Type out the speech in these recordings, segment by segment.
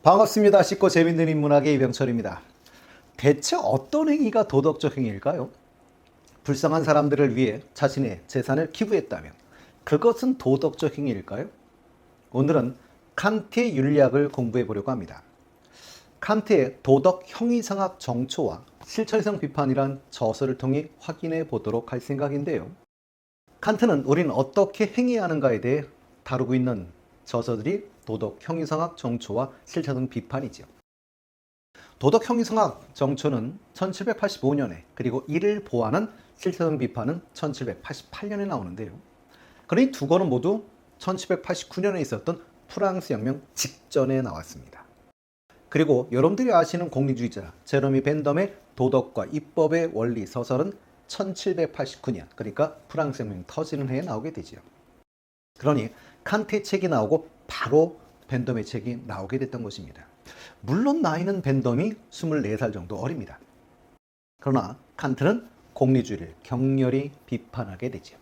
반갑습니다. 쉽고 재밌는 인문학의 이병철입니다. 대체 어떤 행위가 도덕적 행위일까요? 불쌍한 사람들을 위해 자신의 재산을 기부했다면 그것은 도덕적 행위일까요? 오늘은 칸트의 윤리학을 공부해 보려고 합니다. 칸트의 도덕 형이상학 정초와 실천성 비판이란 저서를 통해 확인해 보도록 할 생각인데요. 칸트는 우리는 어떻게 행해야 하는가에 대해 다루고 있는 저서들이 도덕 형이상학 정초와 실천성 비판이죠. 도덕 형이상학 정초는 1785년에 그리고 이를 보완한 실천성 비판은 1788년에 나오는데요. 그러니 두 권은 모두 1789년에 있었던 프랑스 혁명 직전에 나왔습니다. 그리고 여러분들이 아시는 공리주의자 제러미 벤덤의 도덕과 입법의 원리 서설은 1789년, 그러니까 프랑스 혁명이 터지는 해에 나오게 되죠. 그러니 칸트의 책이 나오고 바로 벤덤의 책이 나오게 됐던 것입니다. 물론 나이는 벤덤이 24살 정도 어립니다. 그러나 칸트는 공리주의를 격렬히 비판하게 되죠.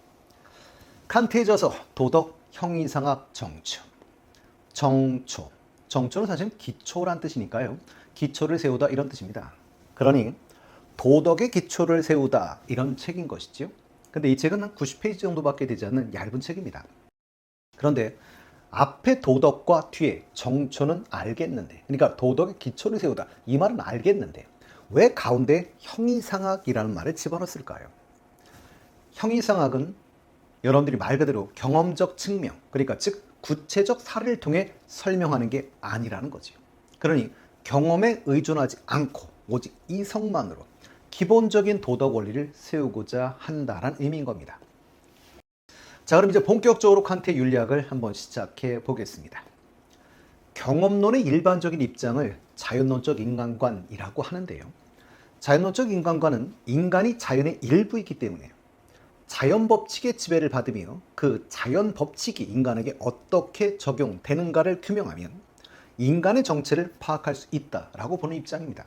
칸트의 저서 도덕 형이상학 정초. 정초는 사실 기초란 뜻이니까요. 기초를 세우다 이런 뜻입니다. 그러니 도덕의 기초를 세우다 이런 책인 것이죠. 근데 이 책은 한 90페이지 정도밖에 되지 않는 얇은 책입니다. 그런데 앞에 도덕과 뒤에 정초는 알겠는데, 그러니까 도덕의 기초를 세우다 이 말은 알겠는데 왜 가운데 형이상학이라는 말을 집어넣었을까요? 형이상학은 여러분들이 말 그대로 경험적 측명, 그러니까 즉 구체적 사례를 통해 설명하는 게 아니라는 거죠. 그러니 경험에 의존하지 않고 오직 이성만으로 기본적인 도덕 원리를 세우고자 한다는 의미인 겁니다. 자, 그럼 이제 본격적으로 칸트의 윤리학을 한번 시작해 보겠습니다. 경험론의 일반적인 입장을 자연론적 인간관이라고 하는데요. 자연론적 인간관은 인간이 자연의 일부이기 때문에 자연 법칙의 지배를 받으며 그 자연 법칙이 인간에게 어떻게 적용되는가를 규명하면 인간의 정체를 파악할 수 있다라고 보는 입장입니다.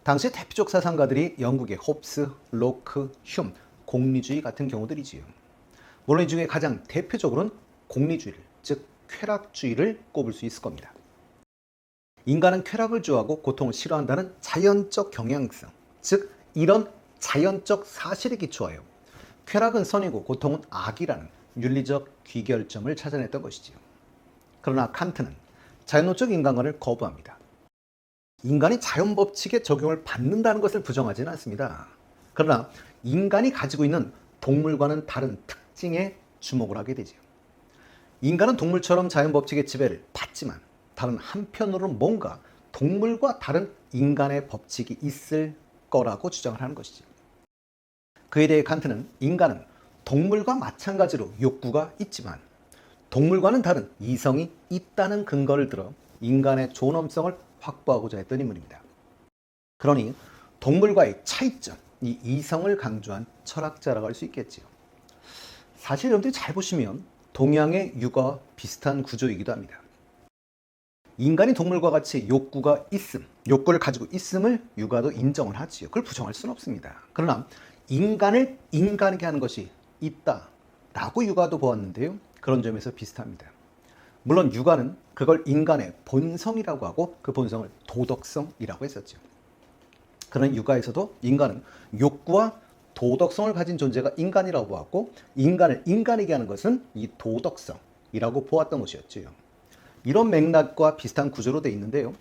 당시 대표적 사상가들이 영국의 홉스, 로크, 흉, 공리주의 같은 경우들이지요. 물론 이 중에 가장 대표적으로는 공리주의를, 즉 쾌락주의를 꼽을 수 있을 겁니다. 인간은 쾌락을 좋아하고 고통을 싫어한다는 자연적 경향성, 즉 이런 자연적 사실에 기초하여 쾌락은 선이고 고통은 악이라는 윤리적 귀결점을 찾아냈던 것이지요. 그러나 칸트는 자연론적 인간관을 거부합니다. 인간이 자연 법칙의 적용을 받는다는 것을 부정하지는 않습니다. 그러나 인간이 가지고 있는 동물과는 다른 특징에 주목을 하게 되죠. 인간은 동물처럼 자연 법칙의 지배를 받지만 다른 한편으로는 뭔가 동물과 다른 인간의 법칙이 있을 거라고 주장을 하는 것이죠. 그에 대해 칸트는 인간은 동물과 마찬가지로 욕구가 있지만 동물과는 다른 이성이 있다는 근거를 들어 인간의 존엄성을 확보하고자 했던 인물입니다. 그러니 동물과의 차이점, 이 이성을 강조한 철학자라고 할 수 있겠지요. 사실 여러분들이 잘 보시면 동양의 육아와 비슷한 구조이기도 합니다. 인간이 동물과 같이 욕구가 있음, 욕구를 가지고 있음을 육아도 인정을 하지요. 그걸 부정할 수는 없습니다. 그러나 인간을 인간에게 하는 것이 있다라고 육아도 보았는데요. 그런 점에서 비슷합니다. 물론 육아는 그걸 인간의 본성이라고 하고 그 본성을 도덕성이라고 했었죠. 그런 육아에서도 인간은 욕구와 도덕성을 가진 존재가 인간이라고 보았고 인간을 인간에게 하는 것은 이 도덕성이라고 보았던 것이었죠. 이런 맥락과 비슷한 구조로 되어 있는데요.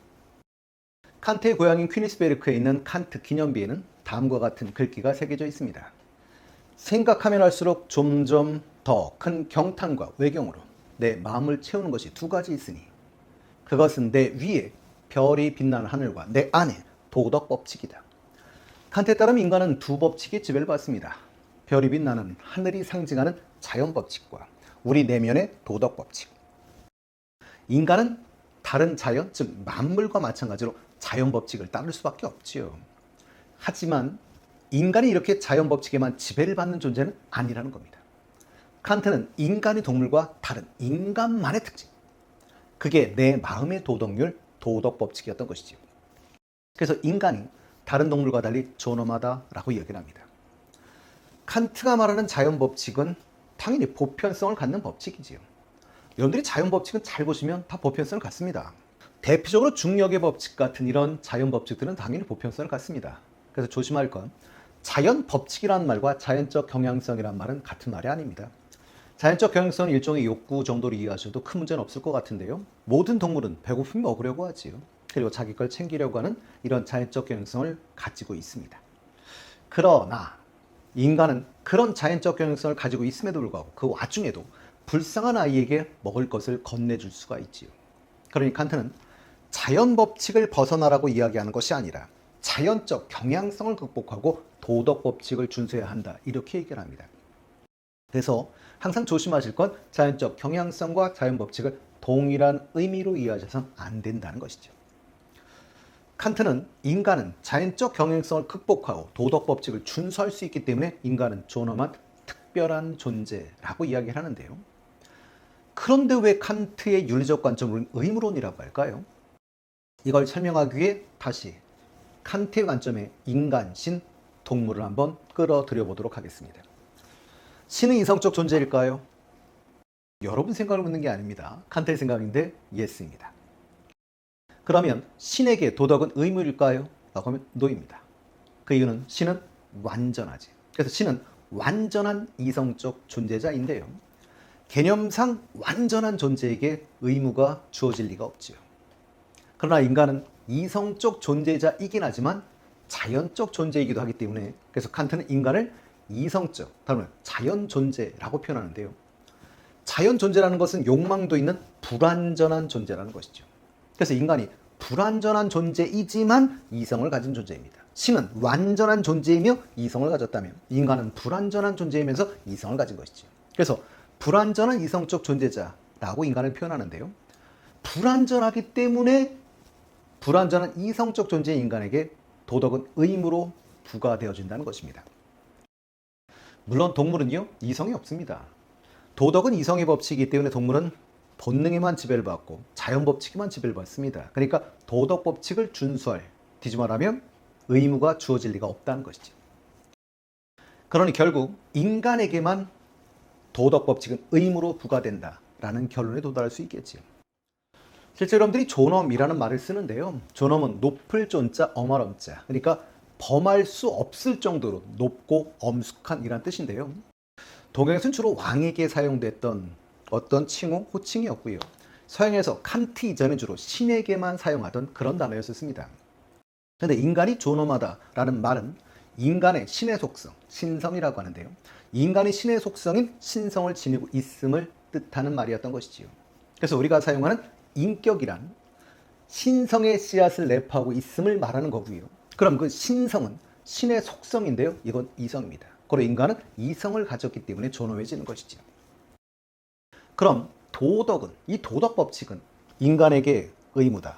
칸트의 고향인 퀴니스베르크에 있는 칸트 기념비에는 다음과 같은 글귀가 새겨져 있습니다. 생각하면 할수록 점점 더 큰 경탄과 외경으로 내 마음을 채우는 것이 두 가지 있으니 그것은 내 위에 별이 빛나는 하늘과 내 안에 도덕 법칙이다. 칸트에 따르면 인간은 두 법칙의 지배를 받습니다. 별이 빛나는 하늘이 상징하는 자연 법칙과 우리 내면의 도덕 법칙. 인간은 다른 자연, 즉 만물과 마찬가지로 자연 법칙을 따를 수밖에 없지요. 하지만 인간이 이렇게 자연 법칙에만 지배를 받는 존재는 아니라는 겁니다. 칸트는 인간이 동물과 다른 인간만의 특징, 그게 내 마음의 도덕률, 도덕 법칙이었던 것이지요. 그래서 인간이 다른 동물과 달리 존엄하다라고 이야기를 합니다. 칸트가 말하는 자연 법칙은 당연히 보편성을 갖는 법칙이지요. 여러분들이 자연 법칙은 잘 보시면 다 보편성을 갖습니다. 대표적으로 중력의 법칙 같은 이런 자연 법칙들은 당연히 보편성을 갖습니다. 그래서 조심할 건 자연 법칙이라는 말과 자연적 경향성이라는 말은 같은 말이 아닙니다. 자연적 경향성은 일종의 욕구 정도로 이해하셔도 큰 문제는 없을 것 같은데요. 모든 동물은 배고프면 먹으려고 하지요. 그리고 자기 걸 챙기려고 하는 이런 자연적 경향성을 가지고 있습니다. 그러나 인간은 그런 자연적 경향성을 가지고 있음에도 불구하고 그 와중에도 불쌍한 아이에게 먹을 것을 건네줄 수가 있지요. 그러니 칸트는 자연 법칙을 벗어나라고 이야기하는 것이 아니라 자연적 경향성을 극복하고 도덕 법칙을 준수해야 한다, 이렇게 얘기를 합니다. 그래서 항상 조심하실 건 자연적 경향성과 자연 법칙을 동일한 의미로 이해하셔서는 안 된다는 것이죠. 칸트는 인간은 자연적 경향성을 극복하고 도덕 법칙을 준수할 수 있기 때문에 인간은 존엄한 특별한 존재라고 이야기를 하는데요. 그런데 왜 칸트의 윤리적 관점은 의무론이라고 할까요? 이걸 설명하기 위해 다시 칸트의 관점의 인간, 신, 동물을 한번 끌어들여 보도록 하겠습니다. 신은 이성적 존재일까요? 여러분 생각을 묻는 게 아닙니다. 칸트의 생각인데 예스입니다. 그러면 신에게 도덕은 의무일까요? 라고 하면 노입니다. 그 이유는 신은 완전하지. 그래서 신은 완전한 이성적 존재자인데요. 개념상 완전한 존재에게 의무가 주어질 리가 없지요. 그러나 인간은 이성적 존재자이긴 하지만 자연적 존재이기도 하기 때문에 그래서 칸트는 인간을 이성적, 다른 자연 존재라고 표현하는데요. 자연 존재라는 것은 욕망도 있는 불완전한 존재라는 것이죠. 그래서 인간이 불완전한 존재이지만 이성을 가진 존재입니다. 신은 완전한 존재이며 이성을 가졌다면 인간은 불완전한 존재이면서 이성을 가진 것이죠. 그래서 불완전한 이성적 존재자라고 인간을 표현하는데요. 불완전하기 때문에 불완전한 이성적 존재의 인간에게 도덕은 의무로 부과되어진다는 것입니다. 물론 동물은요, 이성이 없습니다. 도덕은 이성의 법칙이기 때문에 동물은 본능에만 지배를 받고 자연 법칙에만 지배를 받습니다. 그러니까 도덕 법칙을 준수할, 뒤집어 말하면 의무가 주어질 리가 없다는 것이죠. 그러니 결국 인간에게만 도덕 법칙은 의무로 부과된다라는 결론에 도달할 수 있겠지요. 실제 여러분들이 존엄이라는 말을 쓰는데요. 존엄은 높을 존자, 엄할 엄자. 그러니까 범할 수 없을 정도로 높고 엄숙한 이란 뜻인데요. 동양에서는 주로 왕에게 사용됐던 어떤 칭호, 호칭이었고요. 서양에서 칸트 이전에 주로 신에게만 사용하던 그런 단어였습니다. 그런데 인간이 존엄하다라는 말은 인간의 신의 속성, 신성이라고 하는데요. 인간이 신의 속성인 신성을 지니고 있음을 뜻하는 말이었던 것이지요. 그래서 우리가 사용하는 인격이란 신성의 씨앗을 내포하고 있음을 말하는 거고요. 그럼 그 신성은 신의 속성인데요. 이건 이성입니다. 그리고 인간은 이성을 가졌기 때문에 존엄해지는 것이죠. 그럼 도덕은, 이 도덕 법칙은 인간에게 의무다.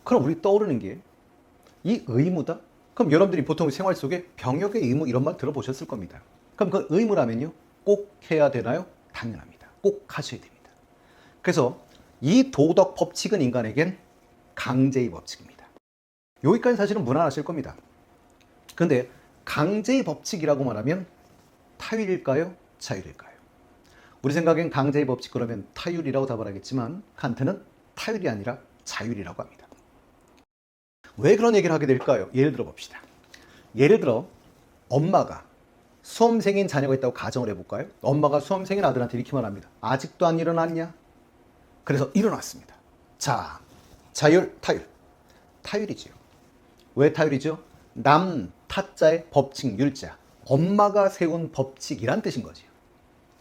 그럼 우리 떠오르는 게 이 의무다? 그럼 여러분들이 보통 생활 속에 병역의 의무 이런 말 들어보셨을 겁니다. 그럼 그 의무라면요, 꼭 해야 되나요? 당연합니다. 꼭 하셔야 됩니다. 그래서 이 도덕 법칙은 인간에겐 강제의 법칙입니다. 여기까지 사실은 무난하실 겁니다. 그런데 강제의 법칙이라고 말하면 타율일까요? 자율일까요? 우리 생각엔 강제의 법칙 그러면 타율이라고 답을 하겠지만 칸트는 타율이 아니라 자율이라고 합니다. 왜 그런 얘기를 하게 될까요? 예를 들어 봅시다. 예를 들어 엄마가 수험생인 자녀가 있다고 가정을 해볼까요? 엄마가 수험생인 아들한테 이렇게 말합니다. 아직도 안 일어났냐? 그래서 일어났습니다. 자, 자율, 타율. 타율이지요. 왜 타율이죠? 남, 타자의 법칙, 율자. 엄마가 세운 법칙이란 뜻인 거지요.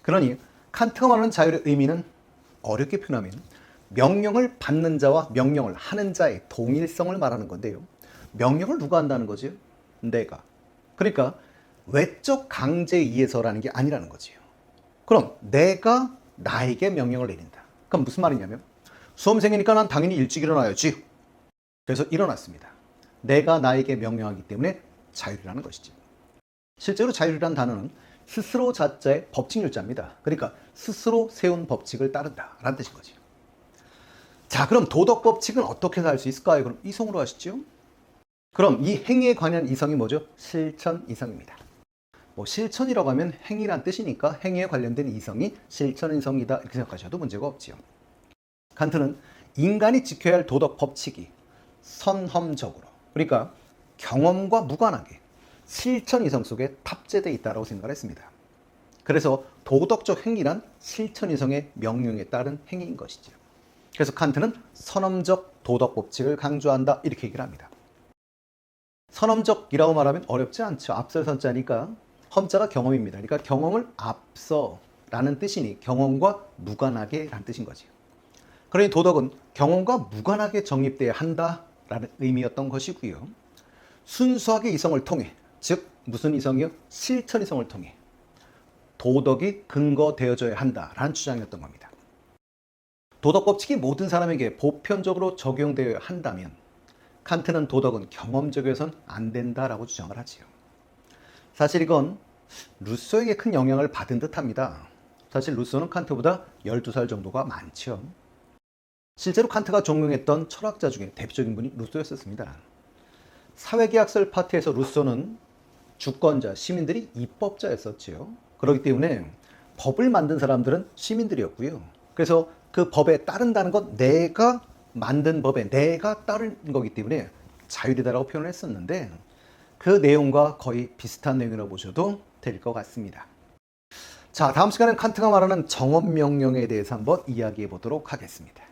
그러니 칸트가 말하는 자율의 의미는 어렵게 표현하면 명령을 받는 자와 명령을 하는 자의 동일성을 말하는 건데요. 명령을 누가 한다는 거지요? 내가. 그러니까 외적 강제에 의해서라는 게 아니라는 거지요. 그럼 내가 나에게 명령을 내린다. 그럼 무슨 말이냐면 수험생이니까 난 당연히 일찍 일어나야지. 그래서 일어났습니다. 내가 나에게 명령하기 때문에 자율이라는 것이죠. 실제로 자율이라는 단어는 스스로 자자의 법칙 율자입니다. 그러니까 스스로 세운 법칙을 따른다라는 뜻인 거죠. 자, 그럼 도덕 법칙은 어떻게 할 수 있을까요? 그럼 이성으로 하시죠. 그럼 이 행위에 관한 이성이 뭐죠? 실천 이성입니다. 실천이라고 하면 행위란 뜻이니까 행위에 관련된 이성이 실천 이성이다 이렇게 생각하셔도 문제가 없지요. 칸트는 인간이 지켜야 할 도덕 법칙이 선험적으로, 그러니까 경험과 무관하게 실천 이성 속에 탑재되어 있다고 생각을 했습니다. 그래서 도덕적 행위란 실천 이성의 명령에 따른 행위인 것이죠. 그래서 칸트는 선험적 도덕 법칙을 강조한다 이렇게 얘기를 합니다. 선험적이라고 말하면 어렵지 않죠. 앞설 선자니까 험자가 경험입니다. 그러니까 경험을 앞서라는 뜻이니 경험과 무관하게 라는 뜻인 거죠. 그러니 도덕은 경험과 무관하게 정립돼야 한다라는 의미였던 것이고요. 순수하게 이성을 통해, 즉 무슨 이성이요? 실천 이성을 통해 도덕이 근거되어져야 한다라는 주장이었던 겁니다. 도덕 법칙이 모든 사람에게 보편적으로 적용되어야 한다면 칸트는 도덕은 경험적이어서는 안 된다라고 주장을 하지요. 사실 이건 루소에게 큰 영향을 받은 듯합니다. 사실 루소는 칸트보다 12살 정도가 많죠. 실제로 칸트가 존경했던 철학자 중에 대표적인 분이 루소였습니다. 사회계약설 파트에서 루소는 주권자, 시민들이 입법자였었지요. 그렇기 때문에 법을 만든 사람들은 시민들이었고요. 그래서 그 법에 따른다는 건 내가 만든 법에 내가 따르는 거기 때문에 자율이다라고 표현을 했었는데 그 내용과 거의 비슷한 내용이라고 보셔도 될 것 같습니다. 자, 다음 시간엔 칸트가 말하는 정언명령에 대해서 한번 이야기해 보도록 하겠습니다.